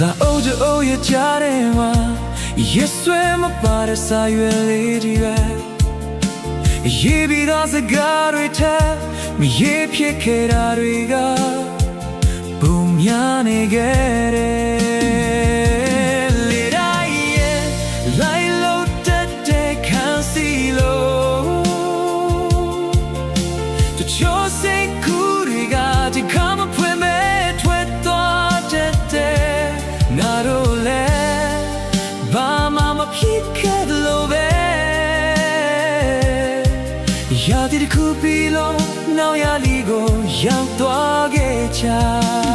အိုးကြအိုးရကြတယ်မှာရေဆွဲမပါတဲ့စာရွက်လေးတွေရေးပြီးတော့စကားတွေထက်မရေးဖြစ်ခဲ့တာတွေကပုံများနေခဲ့တယ်လေတိုင်းရဲ့လိုက်လို့တဲ့ခံစီလို့တချို့စိတ်ကူးတွေကဒီကမဖွင့်မဲ့ထွက်သွားတဲ့ငါတို့လည်းဘာမှမဖြစ်ခဲ့လို့ပဲရာသီတစ်ခုပြီးလို့နောက်ရလီကိုရောက်သွားခဲ့ချာ